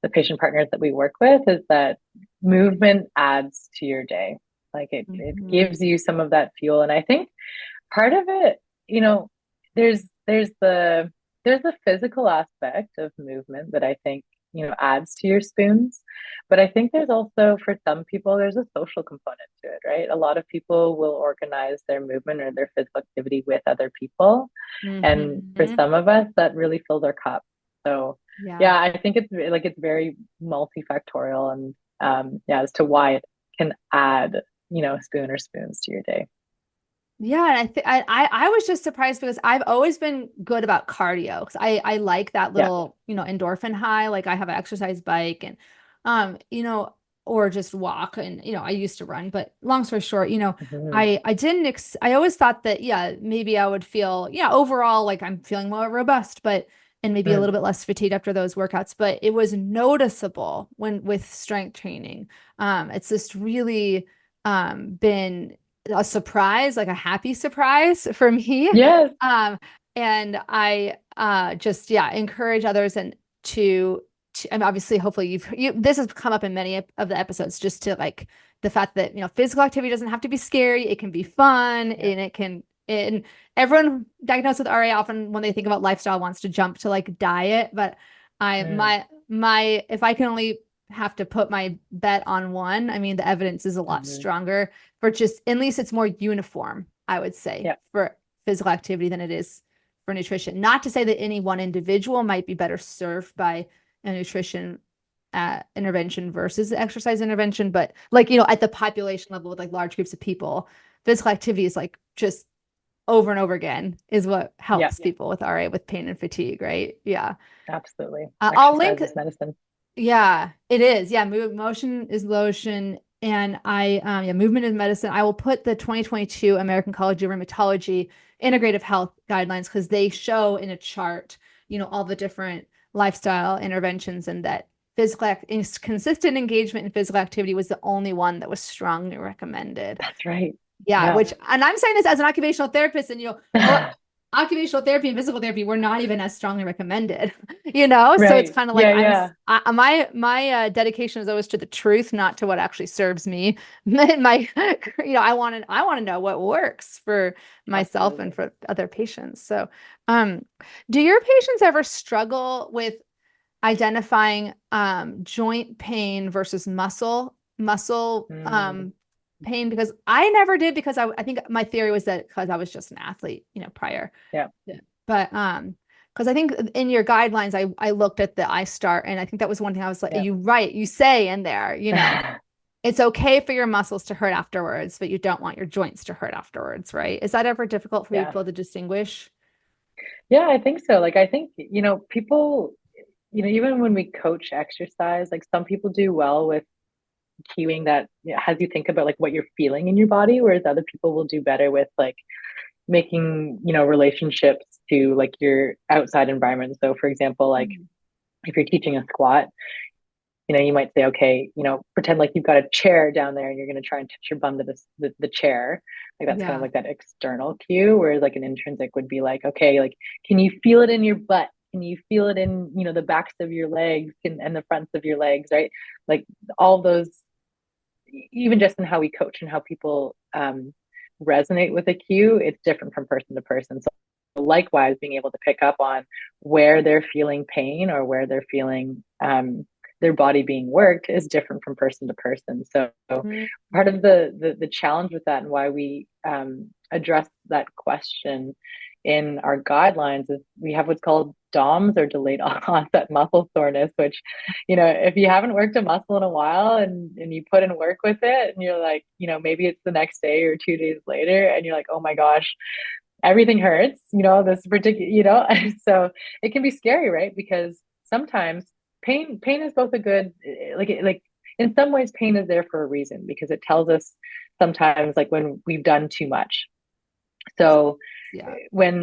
the patient partners that we work with, is that movement adds to your day. Like it gives you some of that fuel. And I think part of it, there's the physical aspect of movement that I think adds to your spoons, but I think there's also, for some people, there's a social component to it, right? A lot of people will organize their movement or their physical activity with other people, and for some of us that really fills our cup. So I think it's very multifactorial, and as to why it can add a spoon or spoons to your day. Yeah, and I was just surprised because I've always been good about cardio, because I like that little endorphin high. Like I have an exercise bike, and or just walk, and I used to run. But long story short, I always thought that maybe I would feel overall like I'm feeling more robust, and maybe a little bit less fatigued after those workouts. But it was noticeable with strength training. It's just really been a surprise, like a happy surprise for me. Yes. And I just encourage others and to I mean, obviously, hopefully this has come up in many of the episodes, just to like the fact that physical activity doesn't have to be scary. It can be fun, and everyone diagnosed with RA often, when they think about lifestyle, wants to jump to like diet. But if I can only have to put my bet on one, I mean, the evidence is a lot stronger for just, at least it's more uniform, I would say, for physical activity than it is for nutrition. Not to say that any one individual might be better served by a nutrition intervention versus exercise intervention, but like, at the population level with like large groups of people, physical activity is like just over and over again is what helps people with RA, with pain and fatigue, right? Yeah. Absolutely. I'll link medicine. Yeah, it is. Yeah, motion is lotion, and movement is medicine. I will put the 2022 American College of Rheumatology Integrative Health Guidelines, because they show in a chart, all the different lifestyle interventions, and that consistent engagement in physical activity was the only one that was strongly recommended. That's right. Yeah. And I'm saying this as an occupational therapist, and occupational therapy and physical therapy were not even as strongly recommended, so it's kind of like my dedication is always to the truth, not to what actually serves me. I want to know what works for myself and for other patients. So do your patients ever struggle with identifying joint pain versus muscle muscle Mm, pain? Because I never did, because I think my theory was that because I was just an athlete, prior. yeah. Yeah. But because I think in your guidelines, I looked at the I Start, and I think that was one thing I was like, Yeah. you say in there, it's okay for your muscles to hurt afterwards, but you don't want your joints to hurt afterwards, right? Is that ever difficult for Yeah. people to distinguish? Yeah, I think so. Like, I think, people, even when we coach exercise, like some people do well with cueing that, has you think about like what you're feeling in your body, whereas other people will do better with like making, relationships to like your outside environment. So for example, like Mhm. if you're teaching a squat, you might say, okay, pretend like you've got a chair down there and you're going to try and touch your bum to the chair. Like that's kind of Yeah. like that external cue, whereas like an intrinsic would be like, okay, like, can you feel it in your butt? Can you feel it in, the backs of your legs and the fronts of your legs, right? Like all those, even just in how we coach and how people resonate with a cue, it's different from person to person. So likewise, being able to pick up on where they're feeling pain or where they're feeling their body being worked is different from person to person. So part of the challenge with that, and why we address that question in our guidelines, is we have what's called DOMS, or delayed onset muscle soreness, which, if you haven't worked a muscle in a while and you put in work with it and you're like, maybe it's the next day or 2 days later and you're like, oh my gosh, everything hurts, this particular, so it can be scary, right? Because sometimes pain is both a good, like in some ways, pain is there for a reason, because it tells us sometimes like when we've done too much. So Yeah.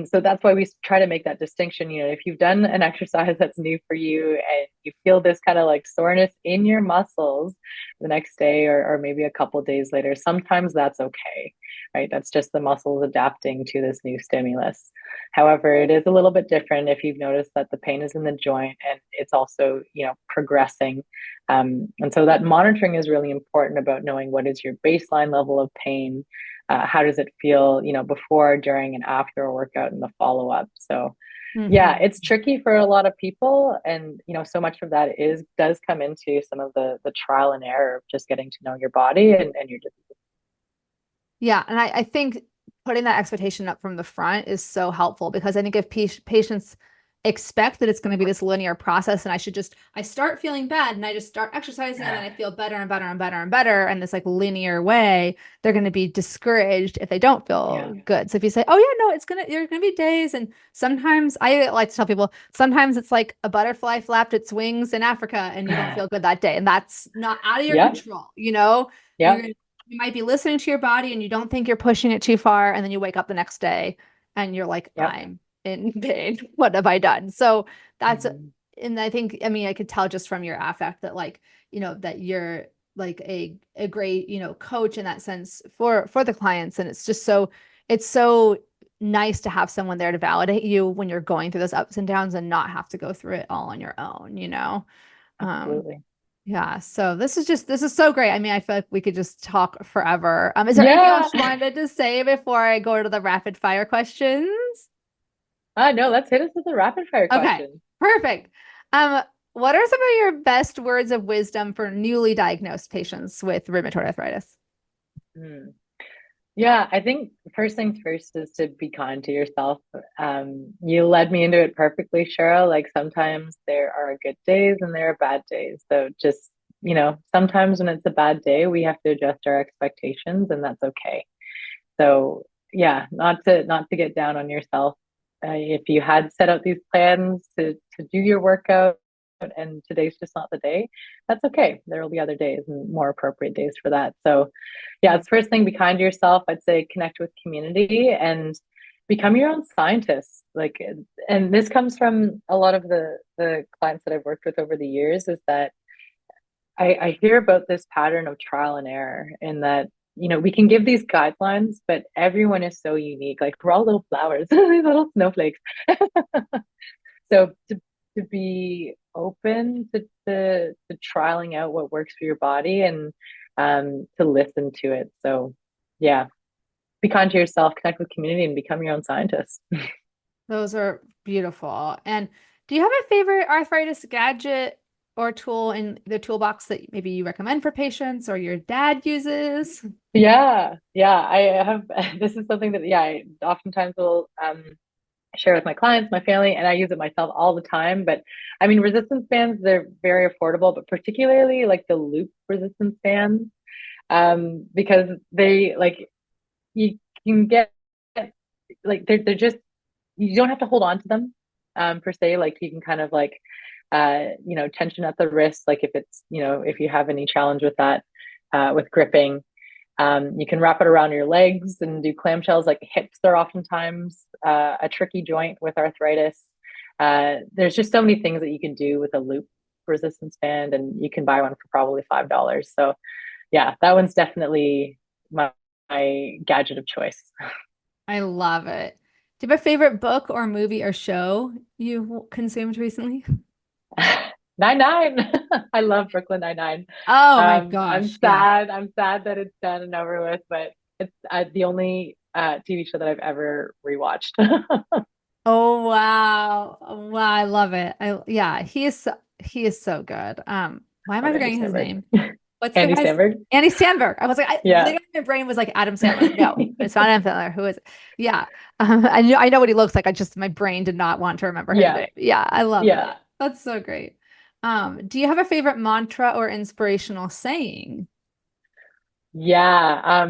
so that's why we try to make that distinction. If you've done an exercise that's new for you and you feel this kind of like soreness in your muscles the next day, or maybe a couple of days later, sometimes that's okay, right? That's just the muscles adapting to this new stimulus. However, it is a little bit different if you've noticed that the pain is in the joint and it's also, progressing. And so that monitoring is really important, about knowing what is your baseline level of pain. How does it feel, before, during, and after a workout, and the follow up. So yeah, it's tricky for a lot of people, and so much of that does come into some of the trial and error of just getting to know your body and your disease. Yeah. And I think putting that expectation up from the front is so helpful, because I think if patients expect that it's going to be this linear process, and I start feeling bad and I just start exercising and then I feel better and better and better and better in this like linear way, they're going to be discouraged if they don't feel good. So if you say, oh yeah, no, there's going to be days. And sometimes I like to tell people, sometimes it's like a butterfly flapped its wings in Africa and you don't feel good that day. And that's not out of your control. Yeah. You might be listening to your body and you don't think you're pushing it too far. And then you wake up the next day and you're like, Yep. I'm in pain. What have I done? So that's, Mhm. and I think, I could tell just from your affect that like, that you're like a great, coach in that sense for the clients. And it's so nice to have someone there to validate you when you're going through those ups and downs and not have to go through it all on your own. Absolutely. Yeah, so this is so great. I feel like we could just talk forever. Is there anything Yeah. else you wanted to say before I go to the rapid fire questions? No, let's hit us with a rapid fire Okay, question. perfect. What are some of your best words of wisdom for newly diagnosed patients with rheumatoid arthritis? Hmm. Yeah, I think first things first is to be kind to yourself. You led me into it perfectly, Cheryl. Like sometimes there are good days and there are bad days. So just, sometimes when it's a bad day, we have to adjust our expectations, and that's okay. So yeah, not to get down on yourself. If you had set out these plans to do your workout and today's just not the day, that's okay. There will be other days and more appropriate days for that. So yeah, it's first thing, be kind to yourself. I'd say connect with community and become your own scientist. Like, and this comes from a lot of the clients that I've worked with over the years, is that I hear about this pattern of trial and error, in that, we can give these guidelines, but everyone is so unique. Like we're all little flowers, little snowflakes. So to be open to trialing out what works for your body, and to listen to it. So yeah, be kind to yourself, connect with community, and become your own scientist. Those are beautiful. And do you have a favorite arthritis gadget or tool in the toolbox that maybe you recommend for patients or your dad uses? Yeah, I have. This is something that I oftentimes will share with my clients, my family, and I use it myself all the time. But I mean, resistance bands, they're very affordable, but particularly like the loop resistance bands, because they like you can get like they're just you don't have to hold on to them per se. Like you can kind of like tension at the wrist, like if it's if you have any challenge with that with gripping. You can wrap it around your legs and do clamshells. Like hips are oftentimes a tricky joint with arthritis. There's just so many things that you can do with a loop resistance band, and you can buy one for probably $5. So yeah, that one's definitely my gadget of choice. I love it. Do you have a favorite book or movie or show you consumed recently? 99. I love Brooklyn 99. Oh my I'm gosh. sad. I'm sad that it's done and over with, but it's the only TV show that I've ever rewatched. Oh wow. Wow, I love it. Yeah, he is so good. Why am Oh, I Andy forgetting his Samberg. name? What's the Andy guy's Samberg. Andy Sandberg. I was like, Yeah. literally my brain was like Adam Sandler. No, it's not Adam Sandler. Who is it? Yeah. I know what he looks like. My brain did not want to remember his Yeah. name. Yeah, I love Yeah. it. That's so great. Do you have a favorite mantra or inspirational saying? Yeah.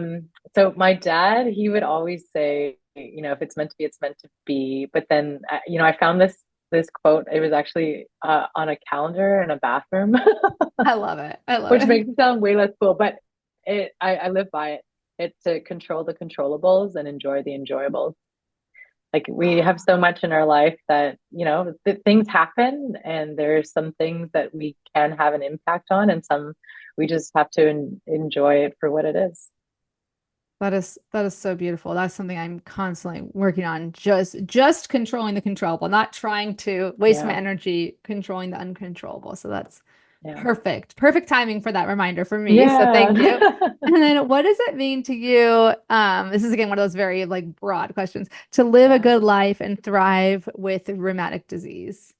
So my dad, he would always say, if it's meant to be, it's meant to be. But then, I found this quote. It was actually on a calendar in a bathroom, I love it. I love which it. makes it sound way less cool, but I live by it. It's to control the controllables and enjoy the enjoyables. Like we have so much in our life that, things happen, and there's some things that we can have an impact on, and some we just have to enjoy it for what it is. That is so beautiful. That's something I'm constantly working on. Just controlling the controllable, not trying to waste my Yeah. energy controlling the uncontrollable. So that's Yeah. perfect. Perfect timing for that reminder for me. So Yeah. thank you. And then what does it mean to you? This is again one of those very like broad questions, to live a Yeah. good life and thrive with rheumatic disease.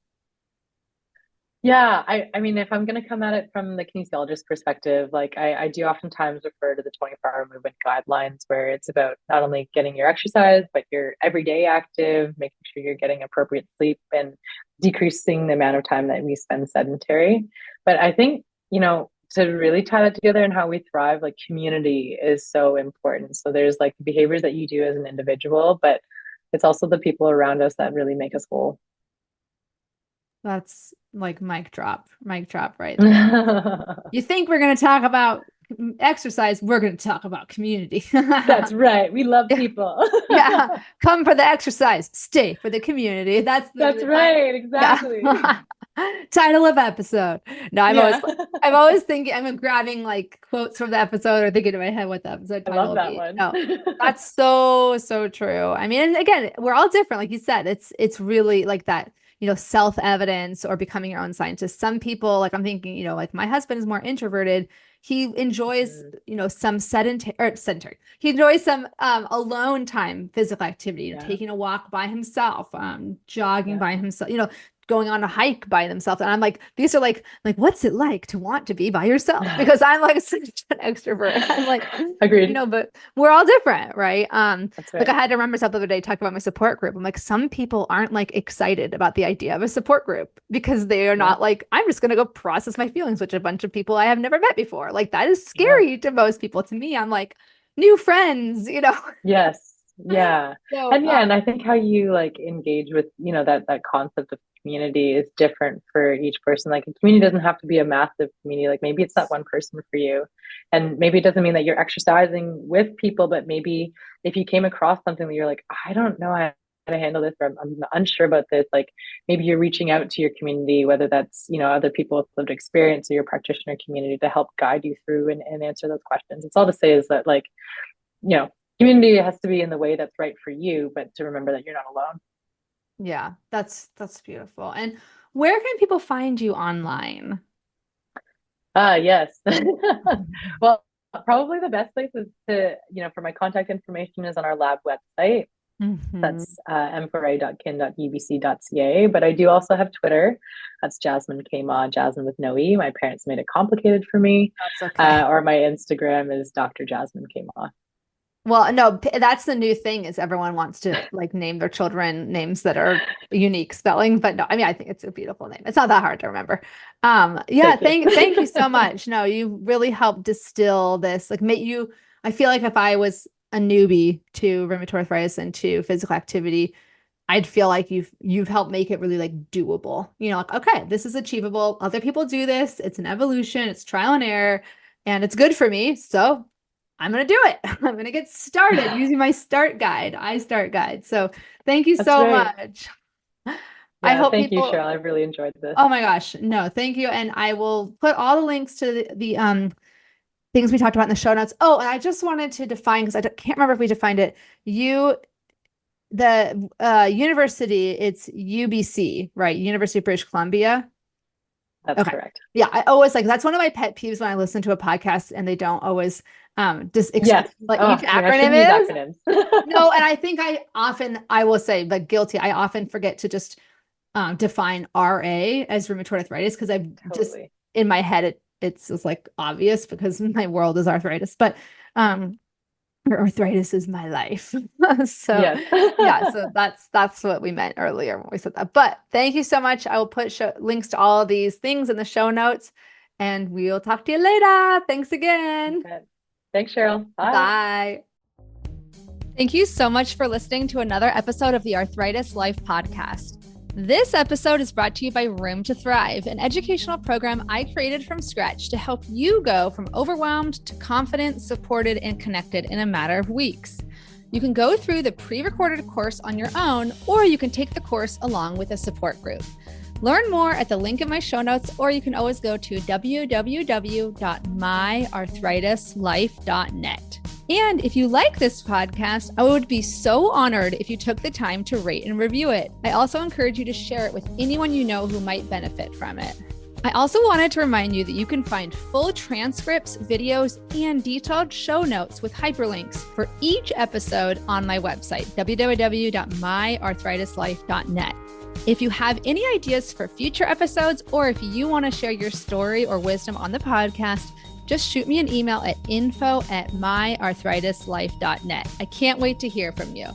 Yeah, I mean, if I'm going to come at it from the kinesiologist perspective, like I do oftentimes refer to the 24-hour movement guidelines, where it's about not only getting your exercise, but your everyday active, making sure you're getting appropriate sleep and decreasing the amount of time that we spend sedentary. But I think, to really tie that together and how we thrive, like community is so important. So there's like behaviors that you do as an individual, but it's also the people around us that really make us whole. That's like mic drop right there. You think we're going to talk about exercise, we're going to talk about community. That's right. We love people. Yeah. Come for the exercise, stay for the community. That's That's the right. Exactly. yeah. Title of episode. No, I'm always thinking, I'm grabbing like quotes from the episode or thinking in my head what the episode I title love will that be. one. No, that's so true. I mean, and again, we're all different. Like you said, it's really like that, self-evidence or becoming your own scientist. Some people, like I'm thinking, like my husband is more introverted. He enjoys, some sedentary. He enjoys some alone time, physical activity, Yeah. taking a walk by himself, jogging Yeah. by himself, going on a hike by themselves. And I'm like, these are like, what's it like to want to be by yourself? Because I'm like such an extrovert. I'm like, Agreed. but we're all different, right? That's right. Like I had to remember myself the other day talking about my support group. I'm like, some people aren't like excited about the idea of a support group because they are not like, I'm just going to go process my feelings, which a bunch of people I have never met before. Like that is scary to most people. To me, I'm like, new friends, Yes. Yeah. So, And I think how you like engage with, that concept of community is different for each person. Like a community doesn't have to be a massive community. Like maybe it's not one person for you. And maybe it doesn't mean that you're exercising with people, but maybe if you came across something that you're like, I don't know how to handle this, or I'm unsure about this, like maybe you're reaching out to your community, whether that's, other people with lived experience or your practitioner community to help guide you through and answer those questions. It's all to say is that like, community has to be in the way that's right for you, but to remember that you're not alone. Yeah, that's beautiful. And where can people find you online? Yes. Well, probably the best place is to, for my contact information is on our lab website. That's m4a.kin.ubc.ca. But I do also have Twitter. That's Jasmin Ma, Jasmin with no E. My parents made it complicated for me. That's okay. Or my Instagram is Dr Jasmin Ma. Well, no, that's the new thing is everyone wants to like name their children names that are unique spelling, but no, I mean, I think it's a beautiful name. It's not that hard to remember. Yeah, thank you so much. No, you really helped distill this, like I feel like if I was a newbie to rheumatoid arthritis and to physical activity, I'd feel like you've helped make it really like doable. Like, okay, this is achievable. Other people do this. It's an evolution, it's trial and error, and it's good for me. So I'm going to do it. I'm going to get started using my iStart guide. So thank you so much. Yeah, I hope thank you, Cheryl. I've really enjoyed this. Oh my gosh. No, thank you. And I will put all the links to the things we talked about in the show notes. Oh, and I just wanted to define, because I can't remember if we defined it. The university, it's UBC, right? University of British Columbia. That's correct. Yeah, I always that's one of my pet peeves when I listen to a podcast and they don't always just explain what each acronym is. No, and I think I will say, but guilty, I often forget to just define RA as rheumatoid arthritis, because I've just in my head it's just like obvious because my world is arthritis, but arthritis is my life. So yeah, so that's what we meant earlier when we said that. But thank you so much. I will put links to all of these things in the show notes, and we'll talk to you later. Thanks again. Okay. Thanks, Cheryl. Bye. Thank you so much for listening to another episode of the Arthritis Life podcast. This episode is brought to you by Room to Thrive, an educational program I created from scratch to help you go from overwhelmed to confident, supported, and connected in a matter of weeks. You can go through the pre-recorded course on your own, or you can take the course along with a support group. Learn more at the link in my show notes, or you can always go to www.myarthritislife.net. And if you like this podcast, I would be so honored if you took the time to rate and review it. I also encourage you to share it with anyone you know who might benefit from it. I also wanted to remind you that you can find full transcripts, videos, and detailed show notes with hyperlinks for each episode on my website, www.myarthritislife.net. If you have any ideas for future episodes, or if you want to share your story or wisdom on the podcast, just shoot me an email at info@myarthritislife.net. I can't wait to hear from you.